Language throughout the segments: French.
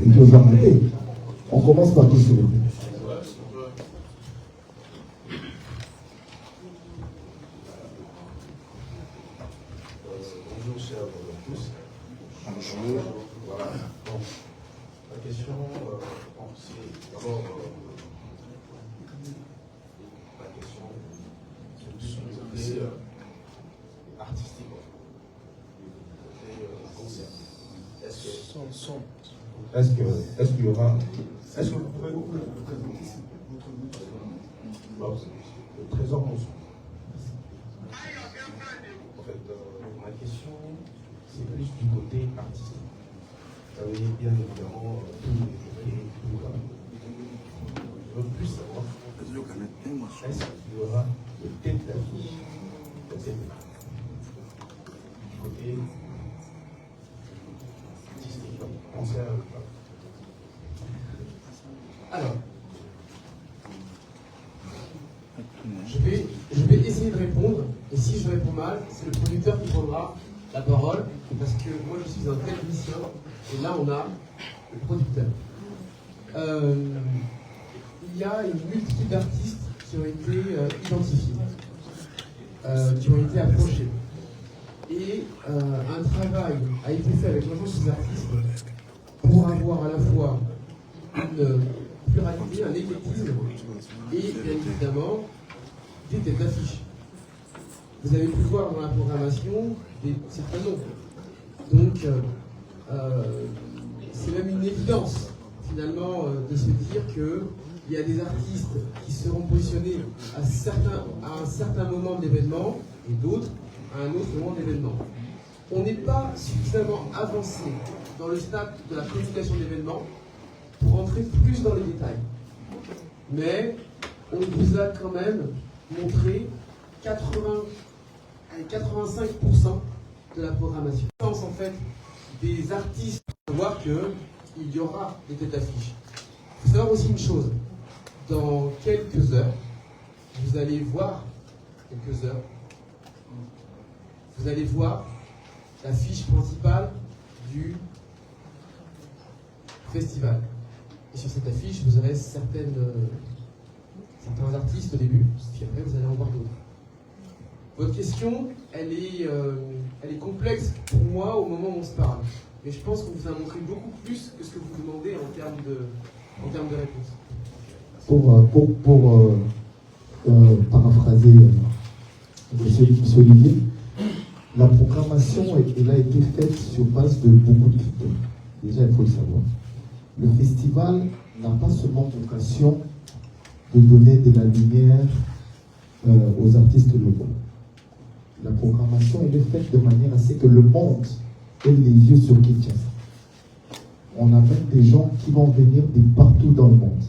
Et puis, on on commence par qui, s'il vous plaît? Bonjour, chers tous. Bonjour. Voilà. Donc, la question, c'est d'abord la question du côté artistique, côté concert. Est-ce qu'il y aura. Est-ce que vous pouvez vous présenter le trésor mon son. En fait, ma question, c'est plus du côté artistique. Vous savez, bien évidemment, je veux plus savoir est-ce qu'il y aura de tête d'affiche de cette du côté artistique, concert. Alors, je vais essayer de répondre, et si je réponds mal, c'est le producteur qui prendra la parole, parce que moi je suis un technicien, et là on a le producteur. Il y a une multitude d'artistes qui ont été identifiés, qui ont été approchés. Et un travail a été fait avec l'ensemble de ces artistes pour avoir à la fois une pluralité, un éclectisme et bien évidemment des têtes d'affiche. Vous avez pu voir dans la programmation certains noms. Donc c'est même une évidence finalement de se dire qu'il y a des artistes qui seront positionnés à un certain moment de l'événement et d'autres à un autre moment de l'événement. On n'est pas suffisamment avancé dans le stade de la communication de l'événement pour rentrer plus dans les détails. Mais on vous a quand même montré 85% de la programmation. En fait, des artistes, voir qu'il y aura des têtes d'affiche. Il faut savoir aussi une chose. Dans quelques heures, vous allez voir l'affiche principale du festival. Et sur cette affiche, vous aurez certains artistes au début, puis après vous allez en voir d'autres. Votre question, elle est complexe pour moi au moment où on se parle. Mais je pense qu'on vous a montré beaucoup plus que ce que vous demandez en termes de réponse. Pour paraphraser M. Olivier, la programmation elle a été faite sur base de beaucoup de critères. Déjà, il faut le savoir. Le festival n'a pas seulement vocation de donner de la lumière aux artistes locaux. La programmation elle est faite de manière à ce que le monde ait les yeux sur Kinshasa. On a même des gens qui vont venir de partout dans le monde,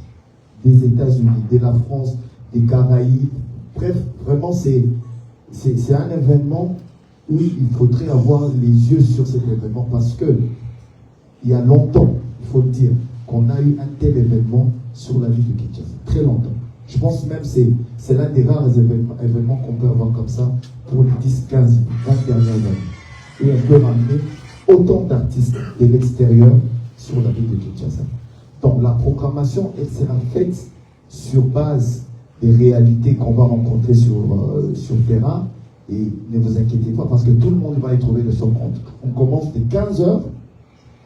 des États-Unis, de la France, des Caraïbes. Bref, vraiment, c'est un événement où il faudrait avoir les yeux sur cet événement parce que il y a longtemps, il faut le dire, qu'on a eu un tel événement sur la ville de Kinshasa. Très longtemps. Je pense même que c'est l'un des rares événements qu'on peut avoir comme ça pour les 10, 15, 20 dernières années. Et on peut ramener autant d'artistes de l'extérieur sur la ville de Kinshasa. Donc la programmation, elle sera faite sur base des réalités qu'on va rencontrer sur terrain. Et ne vous inquiétez pas, parce que tout le monde va y trouver de son compte. On commence de 15h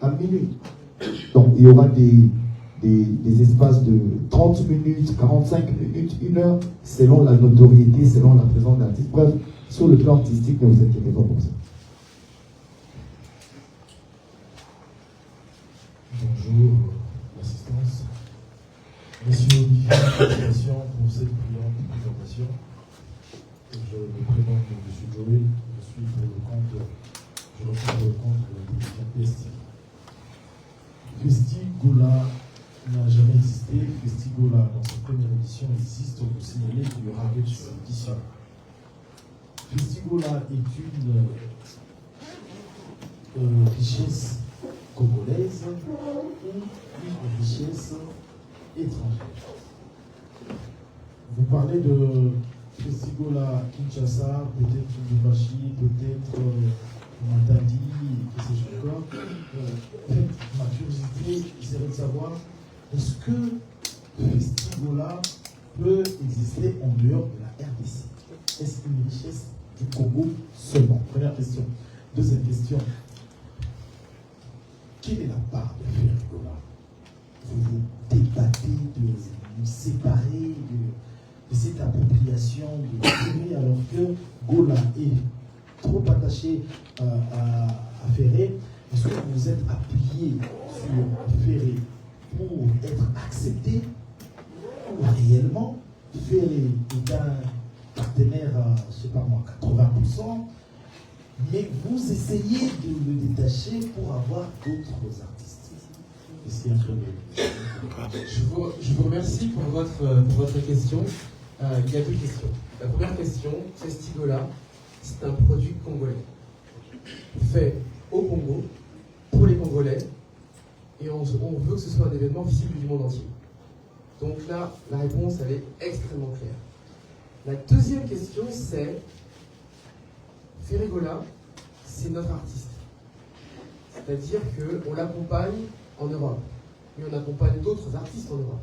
à minuit. Donc il y aura des espaces de 30 minutes, 45 minutes, 1 heure, selon la notoriété, selon la présence d'artistes. Bref, sur le plan artistique, ne vous inquiétez pas pour ça. Bonjour, l'assistance. Monsieur Olivier, félicitations pour cette brillante présentation. Je me présente M. Joël, je reprends le compte de l'édition Pesti. Festigola n'a jamais existé. Festigola, dans sa première édition, existe pour signaler qu'il y aura une édition. Festigola est une richesse congolaise ou une richesse étrangère. Vous parlez de Festigola Kinshasa, peut-être Lubumbashi, peut-être Matadi, que sais-je encore. Ma curiosité serait de de savoir, est-ce que Festigola peut exister en dehors de la RDC? Est-ce une richesse du Congo seulement? Première question. Deuxième question. Quelle est la part de Festigola? Vous vous débattez de vous séparer de cette appropriation de Ferré alors que Gola est trop attaché à Ferré. Est-ce que vous vous êtes appuyé sur Ferré pour être accepté ou réellement Ferré est un partenaire, je ne sais pas moi, 80%, mais vous essayez de le détacher pour avoir d'autres artistes? C'est un peu Je vous remercie pour votre question. Il y a deux questions. La première question, Festigola, c'est un produit congolais. Fait au Congo, pour les Congolais, et on veut que ce soit un événement visible du monde entier. Donc là, la réponse, elle est extrêmement claire. La deuxième question, c'est Ferrigola, c'est notre artiste. C'est-à-dire qu'on l'accompagne en Europe, mais on accompagne d'autres artistes en Europe.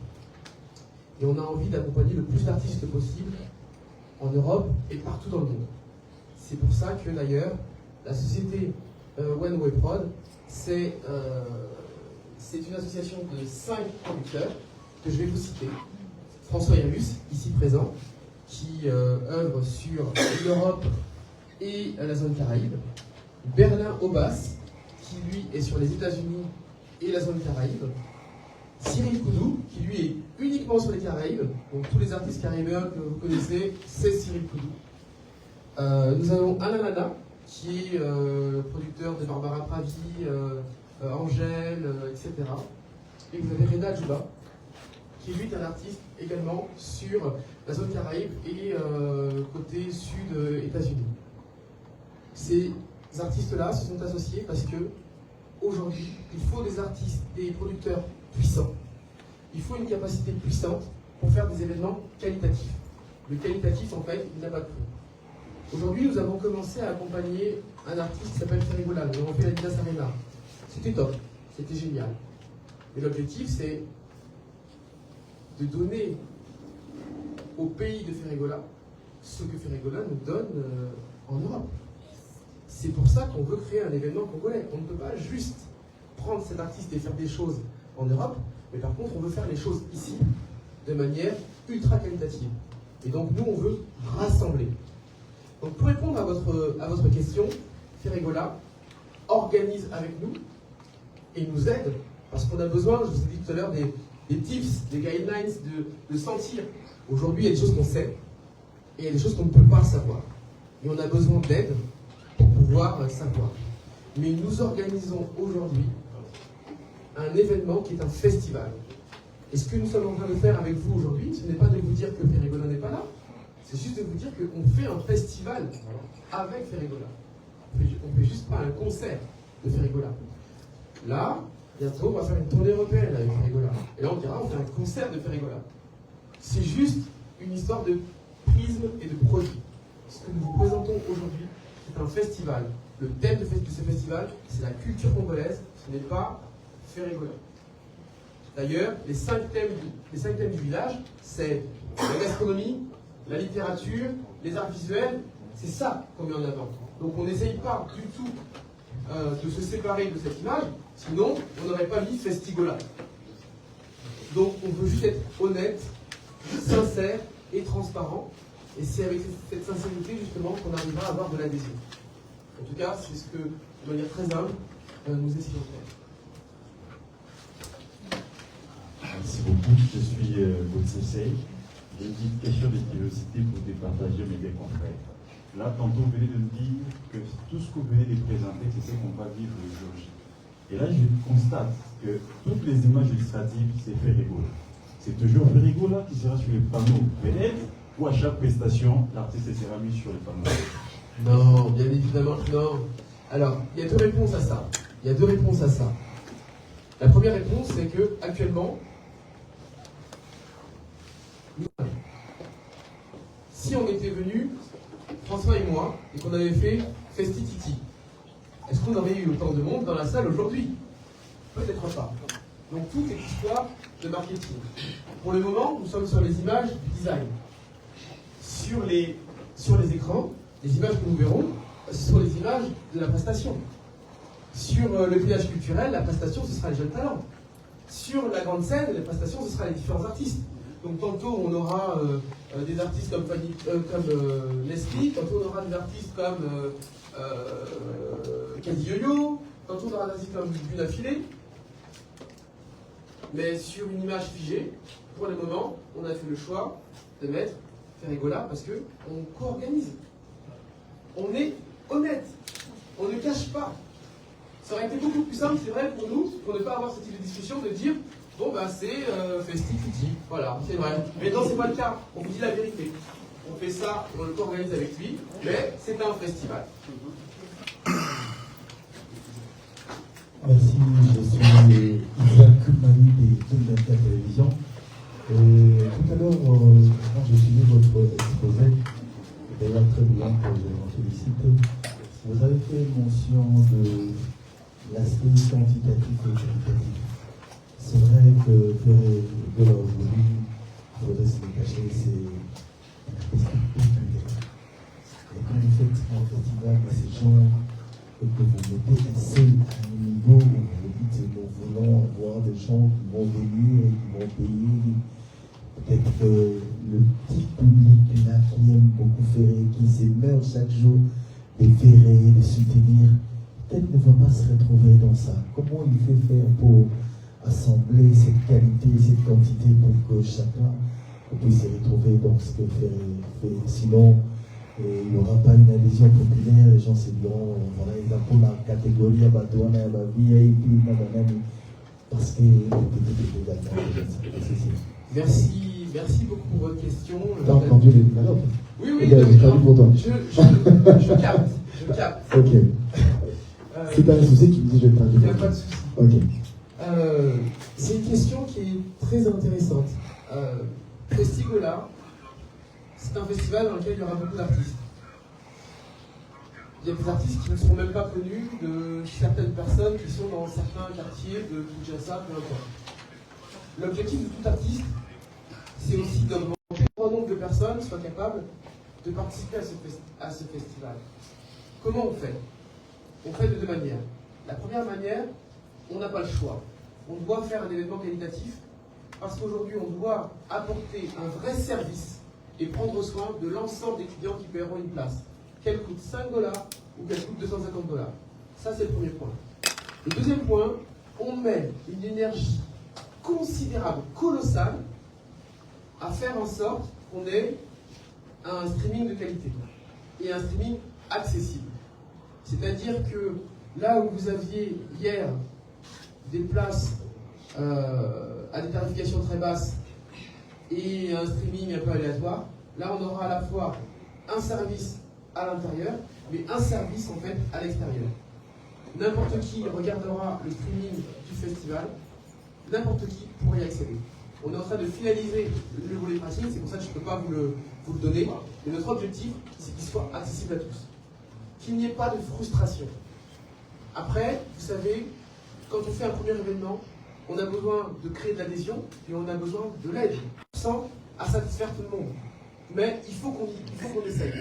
Et on a envie d'accompagner le plus d'artistes possible en Europe et partout dans le monde. C'est pour ça que d'ailleurs, la société One Way Prod, c'est une association de 5 producteurs que je vais vous citer. François Irus, ici présent, qui œuvre sur l'Europe et la zone Caraïbe. Berlin Aubas, qui lui est sur les États-Unis et la zone Caraïbe. Cyril Koudou, qui lui est uniquement sur les Caraïbes. Donc tous les artistes caribéens que vous connaissez, c'est Cyril Koudou. Nous avons Alain Lana, qui est producteur de Barbara Pravi, Angèle, etc. Et vous avez Reda Djouba, qui lui est un artiste également sur la zone Caraïbe et côté sud États-Unis. Ces artistes-là se sont associés parce que aujourd'hui, il faut des artistes, des producteurs puissants. Il faut une capacité puissante pour faire des événements qualitatifs. Le qualitatif, en fait, il n'a pas de prix. Aujourd'hui, nous avons commencé à accompagner un artiste qui s'appelle Ferrigola. Nous avons fait la Dinas Arena. C'était top, c'était génial. Mais l'objectif, c'est de donner au pays de Ferrigola ce que Ferrigola nous donne en Europe. C'est pour ça qu'on veut créer un événement congolais. On ne peut pas juste prendre cet artiste et faire des choses en Europe, mais par contre, on veut faire les choses ici de manière ultra qualitative. Et donc, nous, on veut rassembler. Donc, pour répondre à votre question, Ferrigola organise avec nous et nous aide parce qu'on a besoin, je vous ai dit tout à l'heure, des tips, des guidelines, de sentir. Aujourd'hui, il y a des choses qu'on sait et il y a des choses qu'on ne peut pas savoir. Et on a besoin d'aide pour pouvoir savoir. Mais nous organisons aujourd'hui un événement qui est un festival. Et ce que nous sommes en train de faire avec vous aujourd'hui, ce n'est pas de vous dire que Ferrigola n'est pas là, c'est juste de vous dire qu'on fait un festival avec Ferrigola. On ne fait juste pas un concert de Ferrigola. Là, bientôt, on va faire une tournée européenne avec Ferrigola. Et là, on dira, on fait un concert de Ferrigola. C'est juste une histoire de prisme et de produit. Ce que nous vous présentons aujourd'hui, c'est un festival. Le thème de ce festival, c'est la culture congolaise, ce n'est pas Ferrigola. D'ailleurs, les 5 thèmes du village, c'est la gastronomie, la littérature, les arts visuels, c'est ça qu'on met en avant. Donc on n'essaye pas du tout de se séparer de cette image, sinon on n'aurait pas mis Festigola. Donc on veut juste être honnête, sincère et transparent, et c'est avec cette sincérité justement qu'on arrivera à avoir de l'adhésion. En tout cas, c'est ce que, de manière très humble, nous essayons de faire. Merci beaucoup. Je suis Gauthier Sey. J'ai une petite question de curiosité pour départager mes deux confrères. Là, tantôt, vous venez de me dire que tout ce que vous venez de présenter, c'est ce qu'on va vivre le jour J. Et là, je constate que toutes les images illustratives, c'est Ferrigola. C'est toujours Ferrigola qui sera sur les panneaux peut-être, ou à chaque prestation, l'artiste sera mis sur les panneaux. Non, bien évidemment, non. Alors, il y a deux réponses à ça. La première réponse, c'est que actuellement, si on était venus, François et moi, et qu'on avait fait Festi-Titi, est-ce qu'on aurait eu autant de monde dans la salle aujourd'hui? Peut-être pas. Donc tout est histoire de marketing. Pour le moment, nous sommes sur les images du design. Sur les écrans, les images que nous verrons, ce sont les images de la prestation. Sur le village culturel, la prestation, ce sera les jeunes talents. Sur la grande scène, la prestation, ce sera les différents artistes. Donc tantôt, on aura des artistes comme Leslie, tantôt on aura des artistes comme Kadi Yo-Yo, tantôt on aura des artistes comme Buna Filé. Mais sur une image figée, pour le moment, on a fait le choix de mettre Ferregola parce qu'on co-organise. On est honnête. On ne cache pas. Ça aurait été beaucoup plus simple, c'est vrai, pour nous, pour ne pas avoir ce type de discussion, de dire bon, bah, c'est Festifiti. Voilà, c'est vrai. Mais non, c'est pas le cas. On vous dit la vérité. On fait ça, on le co-organise avec lui, mais c'est un festival. Merci, je suis Isaac Manu des 24 Télévision. Et tout à l'heure, quand je suivi votre exposé, d'ailleurs très bien, que je m'en félicite, vous avez fait mention de l'aspect quantitatif et qualitatif. C'est vrai que de leur aujourd'hui, il faudrait se le cacher, c'est un artiste populaire. Et quand vous faites un festival de ces gens, et que vous mettez un seul niveau où vous dites nous voulons avoir des gens qui vont venir et qui vont payer, peut-être que le petit public là qui aime beaucoup Ferré, qui se meurt chaque jour des Ferré, des souvenirs, peut-être ne va pas se retrouver dans ça. Comment il fait faire pour assembler cette qualité, cette quantité pour que chacun puisse se retrouver dans ce que Ferré fait? Sinon, il n'y aura pas une adhésion populaire, les gens se diront, voilà, ils ont pour la catégorie à Batouana, à la VIP, parce que Merci beaucoup pour votre question. T'as entendu les dialogues? Oui, pour toi. Je capte. Ok. Si t'as un souci, tu me dis, je vais te Il n'y a pas de souci. Ok. C'est une question qui est très intéressante. Festigola, c'est un festival dans lequel il y aura beaucoup d'artistes. Il y a des artistes qui ne sont même pas connus de certaines personnes qui sont dans certains quartiers de Kinshasa, peu importe. L'objectif de tout artiste, c'est aussi d'augmenter le grand nombre de personnes soient capables de participer à ce festival. Comment on fait? On fait de deux manières. La première manière, on n'a pas le choix. On doit faire un événement qualitatif parce qu'aujourd'hui, on doit apporter un vrai service et prendre soin de l'ensemble des clients qui paieront une place. Qu'elle coûte $5 ou qu'elle coûte $250. Ça, c'est le premier point. Le deuxième point, on met une énergie considérable, colossale, à faire en sorte qu'on ait un streaming de qualité et un streaming accessible. C'est-à-dire que là où vous aviez hier des places à des tarifications très basses et un streaming un peu aléatoire, là on aura à la fois un service à l'intérieur, mais un service en fait à l'extérieur. N'importe qui regardera le streaming du festival, n'importe qui pourra y accéder. On est en train de finaliser le volet pratique, c'est pour ça que je ne peux pas vous le donner, mais notre objectif, c'est qu'il soit accessible à tous. Qu'il n'y ait pas de frustration. Après, vous savez, quand on fait un premier événement, on a besoin de créer de l'adhésion et on a besoin de l'aide, sans à satisfaire tout le monde. Mais il faut qu'on essaye.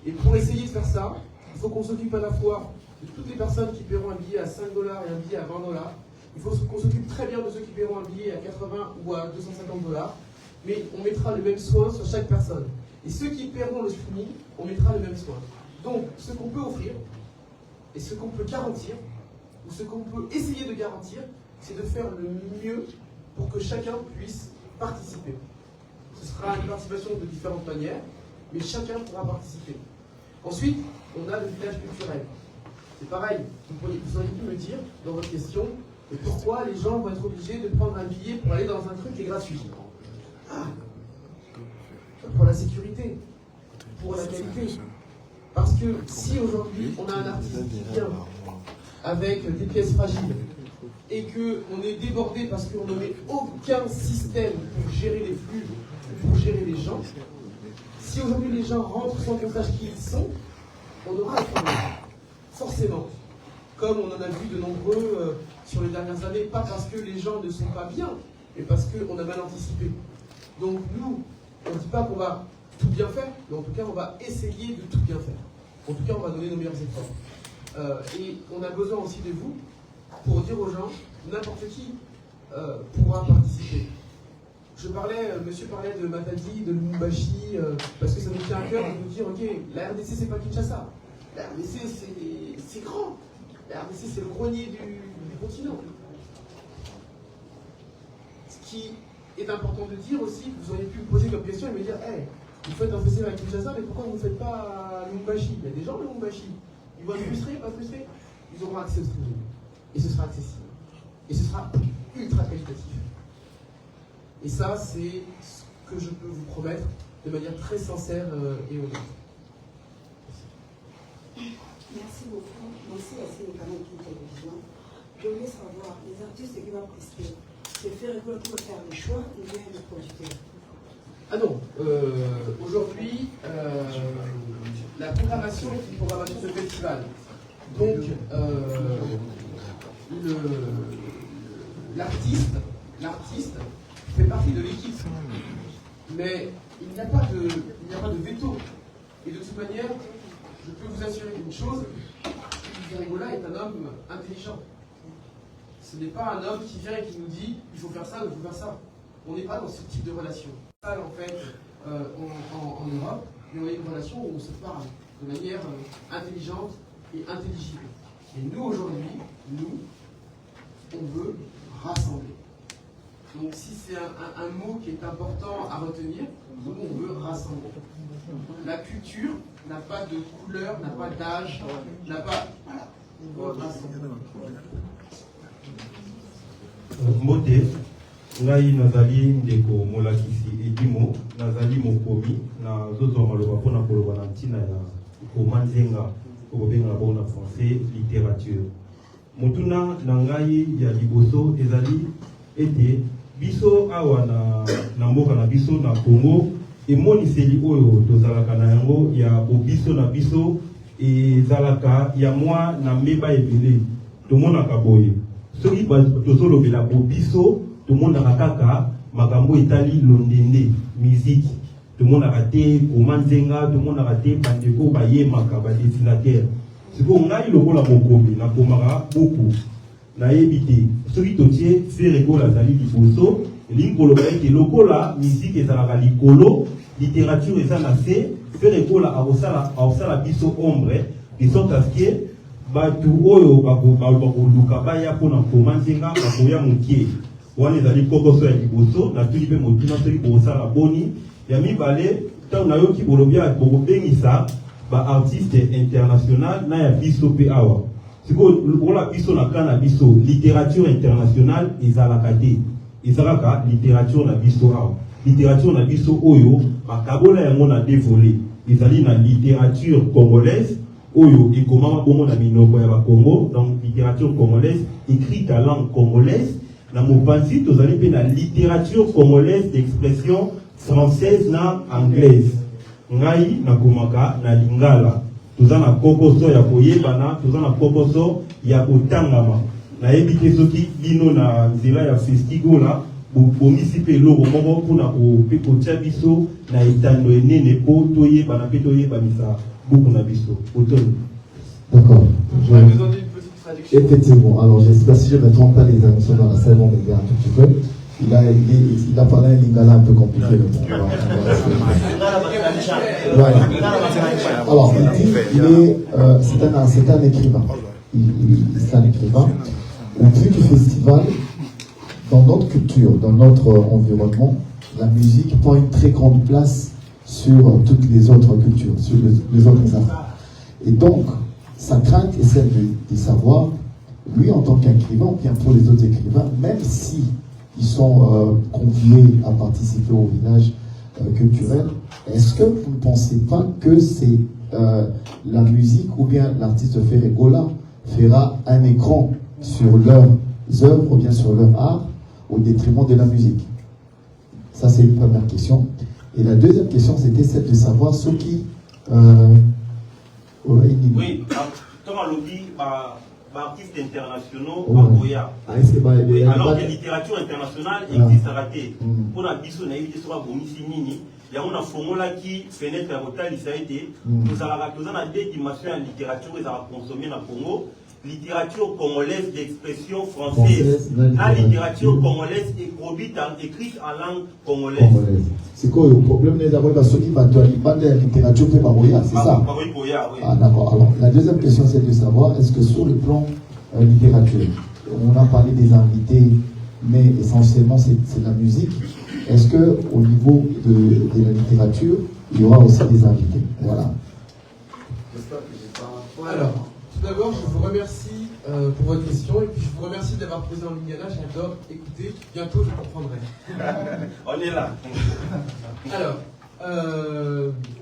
Et pour essayer de faire ça, il faut qu'on s'occupe à la fois de toutes les personnes qui paieront un billet à $5 et un billet à $20. Il faut qu'on s'occupe très bien de ceux qui paieront un billet à 80 ou à $250. Mais on mettra le même soin sur chaque personne. Et ceux qui paieront le streaming, on mettra le même soin. Donc, ce qu'on peut offrir, et ce qu'on peut garantir, ou ce qu'on peut essayer de garantir, c'est de faire le mieux pour que chacun puisse participer. Ce sera une participation de différentes manières, mais chacun pourra participer. Ensuite, on a le village culturel. C'est pareil, vous auriez pu me dire dans votre question, pourquoi les gens vont être obligés de prendre un billet pour aller dans un truc qui est gratuit. Pour la sécurité, pour la qualité. Parce que si aujourd'hui on a un artiste qui vient avec des pièces fragiles et qu'on est débordé parce qu'on ne met aucun système pour gérer les flux, pour gérer les gens, si aujourd'hui les gens rentrent sans qu'on sache qui ils sont, on aura un problème. Forcément. comme on en a vu de nombreux sur les dernières années, pas parce que les gens ne sont pas bien, mais parce qu'on a mal anticipé. Donc nous, on ne dit pas qu'on va tout bien faire, mais en tout cas on va essayer de tout bien faire. En tout cas on va donner nos meilleurs efforts. Et on a besoin aussi de vous pour dire aux gens, n'importe qui pourra participer. Monsieur parlait de Matadi, de Lumumbashi, parce que ça nous tient à cœur de nous dire, ok, la RDC c'est pas Kinshasa, la RDC c'est grand, la RDC c'est le grenier du continent. Ce qui est important de dire aussi, vous auriez pu me poser comme question et me dire, hey, vous faites un festival à Kinshasa, mais pourquoi vous ne faites pas à Lumumbashi? Il y a des gens à Lumumbashi, ils vont être frustrés, pas frustrés, ils auront accès au streaming, et ce sera accessible, et ce sera ultra qualitatif. Et ça, c'est ce que je peux vous promettre de manière très sincère et honnête. Merci beaucoup. Merci à Sénégalais qui télévision. Je voulais savoir, les artistes qui vont prester, c'est faire école pour faire des choix ou bien le producteur? Ah non, aujourd'hui, la programmation est une programmation de festival. Donc, l'artiste fait partie de l'équipe, mais il n'y a pas de veto. Et de toute manière, je peux vous assurer une chose, Ferregola est un homme intelligent. Ce n'est pas un homme qui vient et qui nous dit il faut faire ça, il faut faire ça. On n'est pas dans ce type de relation. En fait, en Europe, mais on a une relation où on se parle de manière intelligente et intelligible. Et nous, aujourd'hui, on veut rassembler. Donc si c'est un mot qui est important à retenir, nous on veut rassembler. La culture n'a pas de couleur, n'a pas d'âge, n'a pas... On veut rassembler. Mbote, ngai nazali ndeko molakisi edimo, nazali mokomi, na zozonga loba pona koloba na ntina ya komanzenga, kobenga bona français, littérature. Motuna na ngai ya liboso ezali ete biso awa na mboka na biso na Congo emoniseli oyo tozalaka na yango ya bobiso na biso ezalaka ya mwa na mbeba ebele tomonaka boye soki tozolobela bobiso tomonaka kaka makambo etali londende musique tomonaka te komanzenga tomonaka te bandeko bayemaka badesinateur siko ngai lokola mokomi nakomaka buku nayebi te soki totie Ferregola azali liboso elingi koloba ete lokola musique ezalaka likolo littérature eza na se Ferregola akosala biso ombre de sorte à ce que batu oyo bakoluka baya mpona komanzenga bakoya mokie wana ezali kokoso ya liboso natuli mpe motuna soki bosala boni ya mibale ntango nayoki bolobi ya bokobengisa baartiste international na ya biso mpe awa sikoyo lokola biso na kana biso littérature internationale ezalaka te ezalaka littérature na biso awa littérature na biso oyo bakabola yango na dévolé ezali na littérature congolaise oyo ekomama bongo na minoko ya bakongo donc littérature congolaise écrite à langue congolaise na mopanzi tozali mpe na littérature congolaise d'expression française na anglaise ngai nakomaka na lingala toza na kokoso ya koyebana toza na kokoso ya kotangama nayebi te soki bino na nzela ya festigola bomisi mpe eloko moko mpona kotia biso na etando enene mpo toyebana mpe toyebanisa buku na biso otoni. D'accord. On a besoin d'une petite traduction. Effectivement. Alors, j'espère si je ne me trompe pas, les amis sont dans la salle, on m'aider un tout petit peu. Il a parlé un lingala un peu compliqué. Mais bon, voilà. Alors, c'est un écrivain. C'est un écrivain. Au vu du festival, dans notre culture, dans notre environnement, la musique prend une très grande place sur toutes les autres cultures, sur les autres arts. Et donc, sa crainte est celle de savoir, lui en tant qu'écrivain, ou bien pour les autres écrivains, même si ils sont conviés à participer au village culturel, est-ce que vous ne pensez pas que c'est la musique ou bien l'artiste Ferregola fera un écran sur leurs œuvres ou bien sur leur art au détriment de la musique? Ça, c'est une première question. Et la deuxième question, c'était celle de savoir ce qui... Oui, comme on l'a dit, artistes internationaux Ouais. à Goya. Ah, est-ce que Oui, alors que la littérature internationale existe à rater. Mm. Pour la biso na évité sur Bomisi Nini, il y a une formule qui fenêtre à Rotal, ça a été. Mm. Nous avons deux dimensions de littérature qui sont consommées dans le Congo. Littérature congolaise d'expression française. La littérature congolaise écrite en langue congolaise. C'est quoi le problème des avoués parce qu'ils battent la littérature fait Baroya, c'est ça? Baroya, oui. Ah d'accord. Alors la deuxième question c'est de savoir est-ce que sur le plan littérature, on a parlé des invités, mais essentiellement c'est la musique. Est-ce que au niveau de la littérature, il y aura aussi des invités? Voilà. Alors, tout d'abord, je vous remercie pour votre question et puis je vous remercie d'avoir posé en lingala. J'adore écouter. Bientôt, je comprendrai. On est là. Alors,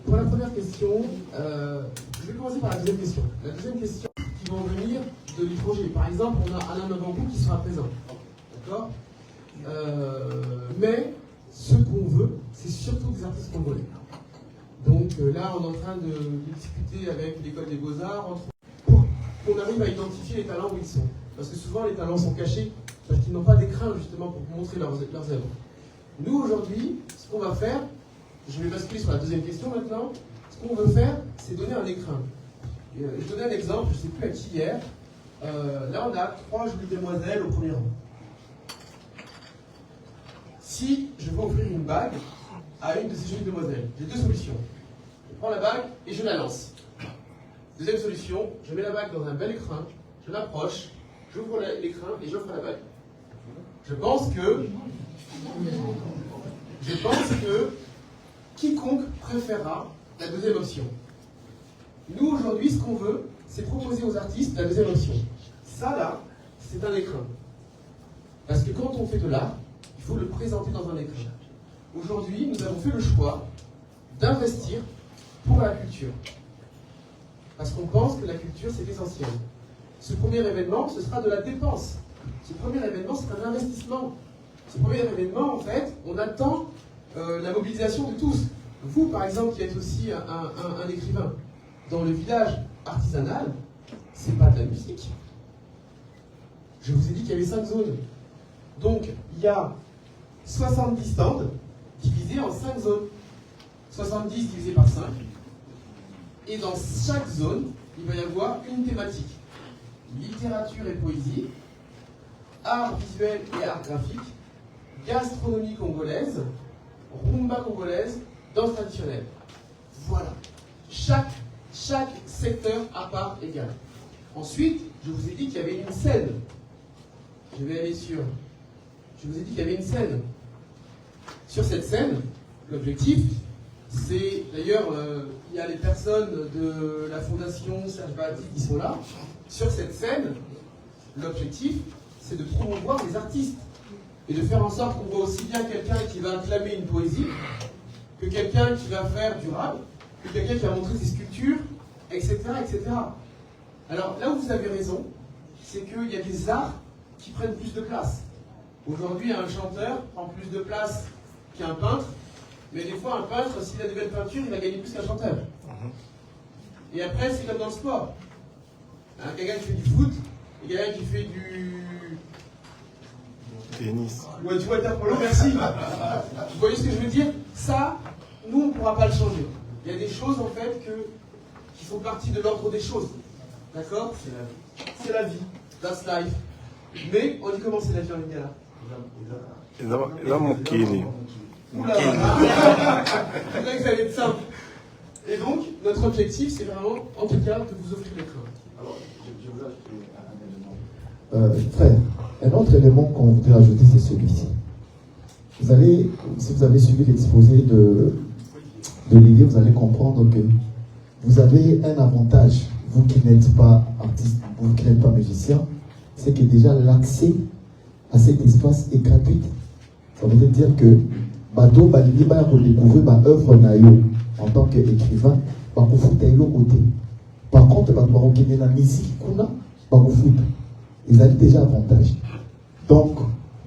pour la première question, je vais commencer par la deuxième question. La deuxième question qui vont venir de l'étranger. Par exemple, on a Alain Mabangou qui sera présent. D'accord mais ce qu'on veut, c'est surtout des artistes congolais. Donc là, on est en train de discuter avec l'école des beaux-arts pour qu'on arrive à identifier les talents où ils sont. Parce que souvent, les talents sont cachés parce qu'ils n'ont pas d'écrin justement pour montrer leurs œuvres. Nous, aujourd'hui, ce qu'on va faire, je vais basculer sur la deuxième question maintenant, ce qu'on veut faire, c'est donner un écrin. Je donnais un exemple, je ne sais plus à qui hier. Là, on a 3 jolies demoiselles au premier rang. Si je veux offrir une bague à une de ces jolies demoiselles, j'ai 2 solutions. Je prends la bague et je la lance. Deuxième solution, je mets la bague dans un bel écrin, je l'approche, j'ouvre l'écrin et j'offre la bague. Je pense que quiconque préférera la deuxième option. Nous, aujourd'hui, ce qu'on veut, c'est proposer aux artistes la deuxième option. Ça, là, c'est un écrin. Parce que quand on fait de l'art, il faut le présenter dans un écrin. Aujourd'hui, nous avons fait le choix d'investir pour la culture. Parce qu'on pense que la culture, c'est essentiel. Ce premier événement, ce sera de la dépense. Ce premier événement, c'est un investissement. Ce premier événement, en fait, on attend la mobilisation de tous. Vous, par exemple, qui êtes aussi un écrivain, dans le village artisanal, c'est pas de la musique. Je vous ai dit qu'il y avait 5 zones. Donc, il y a 70 stands divisés en 5 zones. 70 divisé par 5. Et dans chaque zone, il va y avoir une thématique. Littérature et poésie, art visuel et art graphique, gastronomie congolaise, rumba congolaise, danse traditionnelle. Voilà. Chaque secteur à part égale. Ensuite, je vous ai dit qu'il y avait une scène. Je vais aller sur... Je vous ai dit qu'il y avait une scène. Sur cette scène, l'objectif, c'est... D'ailleurs, il y a les personnes de la Fondation Serge Bati qui sont là. Sur cette scène, l'objectif, c'est de promouvoir les artistes. Et de faire en sorte qu'on voit aussi bien quelqu'un qui va acclamer une poésie, que quelqu'un qui va faire du rap, que quelqu'un qui va montrer ses sculptures, etc., etc. Alors, là où vous avez raison, c'est qu'il y a des arts qui prennent plus de place. Aujourd'hui, un chanteur prend plus de place qu'un peintre, mais des fois, un peintre, s'il a des belles peintures, il va gagner plus qu'un chanteur. Et après, c'est comme dans le sport. Hein, quelqu'un qui fait du foot, et quelqu'un qui fait du... tennis. Ouais, du water polo, merci. Vous voyez ce que je veux dire? Ça, nous, on ne pourra pas le changer. Il y a des choses, en fait, qui font partie de l'ordre des choses. D'accord? C'est la vie. That's life. Mais on dit comment c'est la vie en lingala? Eza mokili. Oula! C'est vrai que ça va être simple. Et donc, notre objectif, c'est vraiment, en tout cas, de vous offrir l'écran. Alors, je vous ajoute un élément. Frère, un autre élément qu'on voudrait ajouter, c'est celui-ci. Vous allez, si vous avez suivi l'exposé de Olivier, vous allez comprendre que vous avez un avantage, vous qui n'êtes pas artiste, vous qui n'êtes pas musicien, c'est que déjà l'accès à cet espace est gratuit. Ça veut dire que Bato Balini va redécouvrir ma œuvre naïo en tant qu'écrivain, va vous foutre à côté. Par contre, Bato va la musique qu'on a, va vous foutre. Ils ont déjà avantage. Donc,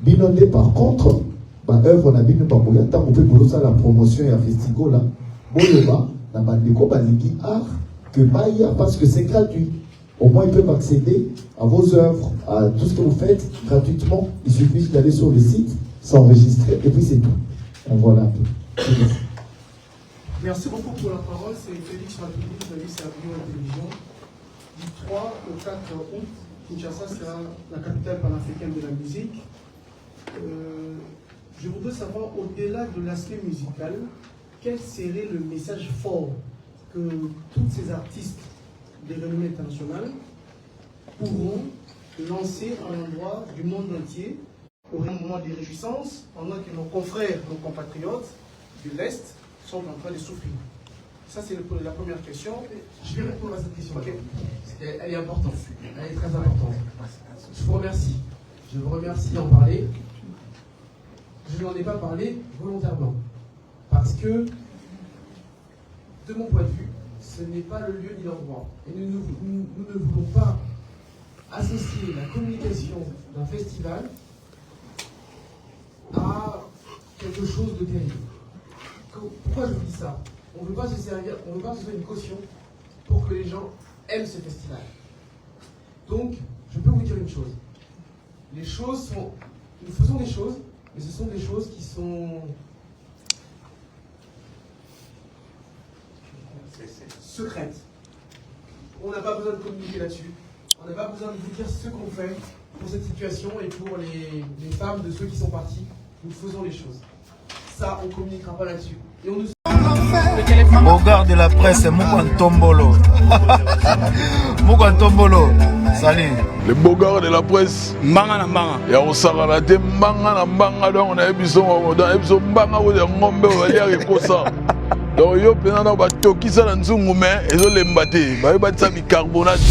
Binondé, par contre, ma œuvre n'a bino baboya, tant qu'on fait pour ça la promotion et un festival là, Boyoba, la bandeko baziki art, que Baya, parce que c'est gratuit. au moins ils peuvent accéder à vos œuvres, à tout ce que vous faites gratuitement. Il suffit d'aller sur le site, s'enregistrer, et puis c'est tout. Donc voilà un peu. Merci beaucoup pour la parole. C'est Félix Rapidi, journaliste à Radio et Télévision. Du 3 au 4 août, Kinshasa sera la capitale panafricaine de la musique. Je voudrais savoir, au-delà de l'aspect musical, quel serait le message fort que tous ces artistes de renommée internationale pourront lancer à l'endroit du monde entier au moment des réjouissances, pendant que nos confrères, nos compatriotes de l'Est sont en train de souffrir. Ça, c'est la première question. Je vais répondre à cette question. Okay. Elle est importante. Elle est très importante. Je vous remercie. Je vous remercie d'en parler. Je n'en ai pas parlé volontairement. Parce que, de mon point de vue, ce n'est pas le lieu ni l'endroit. Et nous ne voulons pas associer la communication d'un festival à quelque chose de terrible. Pourquoi je vous dis ça? On ne veut pas se servir, on ne veut pas que ce soit une caution pour que les gens aiment ce festival. Donc, je peux vous dire une chose. Les choses sont... Nous faisons des choses, mais ce sont des choses qui sont... secrètes. On n'a pas besoin de communiquer là-dessus. On n'a pas besoin de vous dire ce qu'on fait pour cette situation et pour les femmes de ceux qui sont partis. Nous faisons les choses. Ça, on ne communiquera pas là-dessus. Et on nous... Bogard de la presse, Moukantombolo. Moukantombolo, salut. Le Bogard de la presse. Mbanga na mbanga. Ya osaka la te mbanga na mbanga donc na ebiso mbanga wo de ngombe wali ekosa. Donc yo pena na batokisa na nzungu mais ezo lemba te. Ba batisa bicarbonate.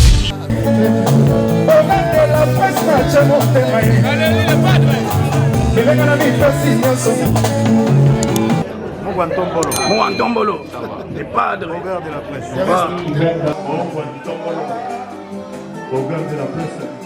La presse na chamo te mai. Allez le padre. Venga na mi fascinación. Moukantombolo, les padres. Bogard de la presse. Bogard de la presse.